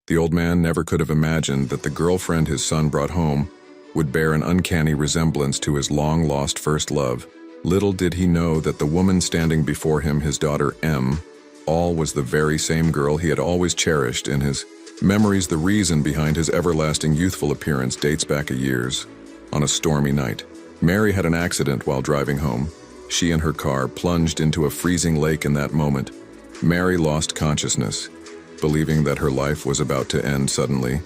The old man never could have imagined that the girlfriend his son brought home would bear an uncanny resemblance to his long-lost first love. Little did he know that the woman standing before him, his daughter M, all was the very same girl he had always cherished in his memories. The reason behind his everlasting youthful appearance dates back years. On a stormy night, Mary had an accident while driving home. She and her car plunged into a freezing lake. In that moment, Mary lost consciousness, believing that her life was about to end suddenly.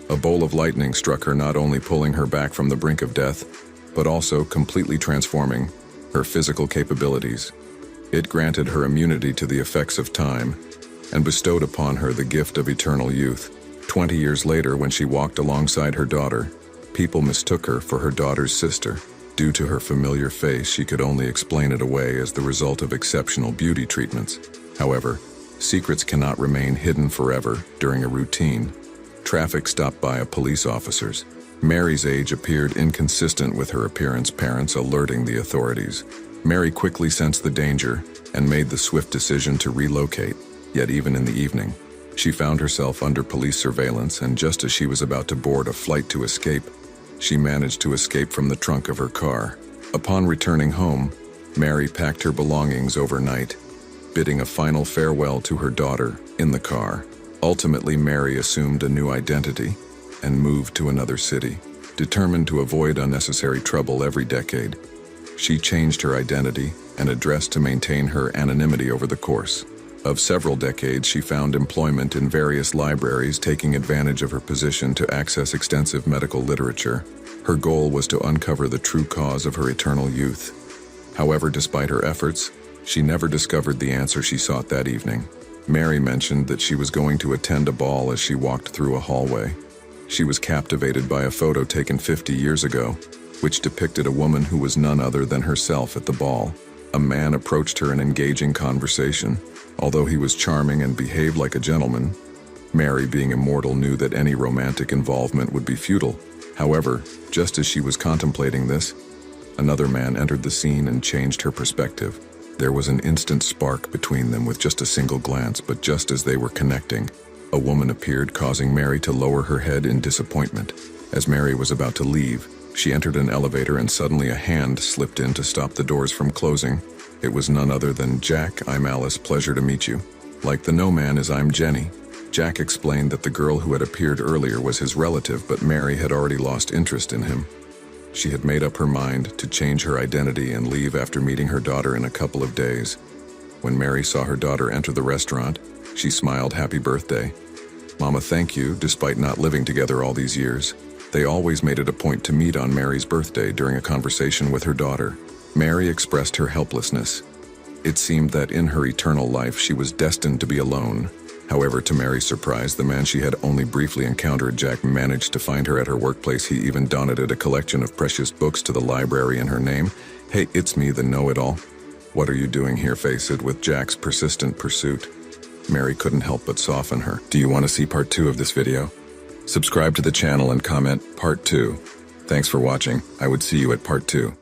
A bolt of lightning struck her, not only pulling her back from the brink of death, but also completely transforming her physical capabilities. It granted her immunity to the effects of time and bestowed upon her the gift of eternal youth. 20 years later, when she walked alongside her daughter, people mistook her for her daughter's sister. Due to her familiar face, she could only explain it away as the result of exceptional beauty treatments. However, secrets cannot remain hidden forever. During a routine traffic stop by police officers, Mary's age appeared inconsistent with her appearance, parents alerting the authorities. Mary quickly sensed the danger and made the swift decision to relocate. Yet even in the evening, she found herself under police surveillance, and just as she was about to board a flight to escape, she managed to escape from the trunk of her car. Upon returning home, Mary packed her belongings overnight, bidding a final farewell to her daughter in the car. Ultimately, Mary assumed a new identity and moved to another city. Determined to avoid unnecessary trouble every decade, she changed her identity and address to maintain her anonymity. Over the course of several decades, she found employment in various libraries, taking advantage of her position to access extensive medical literature. Her goal was to uncover the true cause of her eternal youth. However, despite her efforts, she never discovered the answer she sought that evening. Mary mentioned that she was going to attend a ball. As she walked through a hallway, she was captivated by a photo taken 50 years ago, which depicted a woman who was none other than herself at the ball. A man approached her in engaging conversation. Although he was charming and behaved like a gentleman, Mary, being immortal, knew that any romantic involvement would be futile. However, just as she was contemplating this, another man entered the scene and changed her perspective. There was an instant spark between them with just a single glance, but just as they were connecting, a woman appeared, causing Mary to lower her head in disappointment. As Mary was about to leave, she entered an elevator, and suddenly a hand slipped in to stop the doors from closing. It was none other than Jack. "I'm Alice, pleasure to meet you. Like the No Man is, I'm Jenny." Jack explained that the girl who had appeared earlier was his relative, but Mary had already lost interest in him. She had made up her mind to change her identity and leave after meeting her daughter in a couple of days. When Mary saw her daughter enter the restaurant, she smiled. "Happy birthday, Mama." "Thank you." Despite not living together all these years, they always made it a point to meet on Mary's birthday. During a conversation with her daughter, Mary expressed her helplessness. It seemed that in her eternal life she was destined to be alone. However, to Mary's surprise, the man she had only briefly encountered, Jack, managed to find her at her workplace. He even donated a collection of precious books to the library in her name. "Hey, it's me, the know-it-all. What are you doing here?" Faced with Jack's persistent pursuit, Mary couldn't help but soften her. Do you want to see part 2 of this video? Subscribe to the channel and comment part 2. Thanks for watching. I would see you at part 2.